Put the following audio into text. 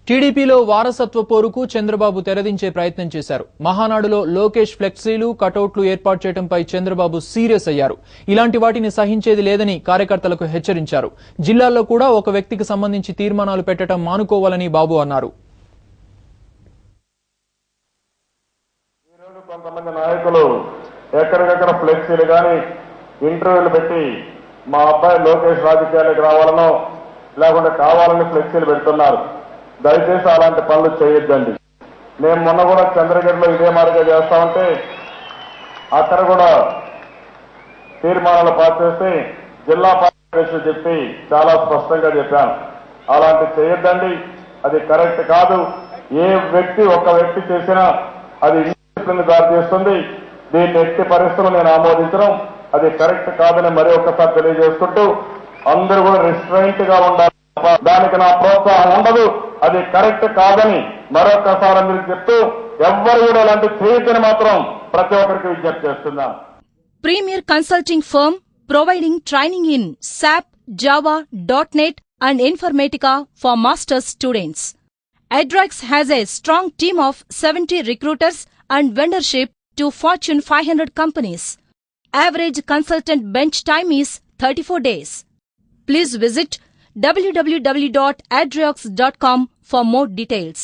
టీడీపీలో వారసత్వ పోరుకు చంద్రబాబు తెరదించే ప్రయత్నం చేశారు. మహానాడులో లోకేష్ ఫ్లెక్సీలు, కటౌట్లు ఏర్పాటు చేయడంపై చంద్రబాబు సీరియస్ అయ్యారు. ఇలాంటి వాటిని సహించేది లేదని కార్యకర్తలకు హెచ్చరించారు. జిల్లాల్లో కూడా ఒక వ్యక్తికి సంబంధించి తీర్మానాలు పెట్టడం మానుకోవాలని బాబు అన్నారు. కొంతమంది నాయకులు ఎక్కడికక్కడ ఫ్లెక్సీలు కానీ ఇంటర్వ్యూలు పెట్టి మా అబ్బాయి లోకేష్ రాజకీయాలకు రావాలనో లేకుంటే కావాలని ఫ్లెక్సీలు పెడుతున్నారు. దయచేసి అలాంటి పనులు చేయొద్దండి. మేము మొన్న కూడా చంద్రగిరిలో ఇదే మాదిరిగా చేస్తామంటే అక్కడ కూడా తీర్మానాలు పాస్ చేసి జిల్లా పార్టీ చెప్పి చాలా స్పష్టంగా చెప్పాను. అలాంటి చేయొద్దండి, అది కరెక్ట్ కాదు. ఏ వ్యక్తి ఒక వ్యక్తి చేసినా అది ఇండిసిప్లిన్ దారి చేస్తుంది. దీన్ని ఎట్టి పరిస్థితులు నేను ఆమోదించడం అది కరెక్ట్ కాదని మరి ఒక్కసారి తెలియజేసుకుంటూ అందరూ కూడా రిస్ట్రైంట్ గా ఉండాలి. దానికి నా ప్రోత్సాహం ఉండదు, అది కరెక్ట్ కాదని మరొకసారి మీరు చెప్తూ ఎవ్వరు కూడా అలాంటి చేయొద్దని మాత్రం ప్రతి ఒక్కరికి విజ్ఞప్తి చేస్తున్నాను. Premier consulting firm providing training in SAP, Java, .NET and Informatica for master's students. Adrex has a strong team of 70 recruiters and vendorship to Fortune 500 companies. Average consultant bench time is 34 days. Please visit www.adrex.com for more details.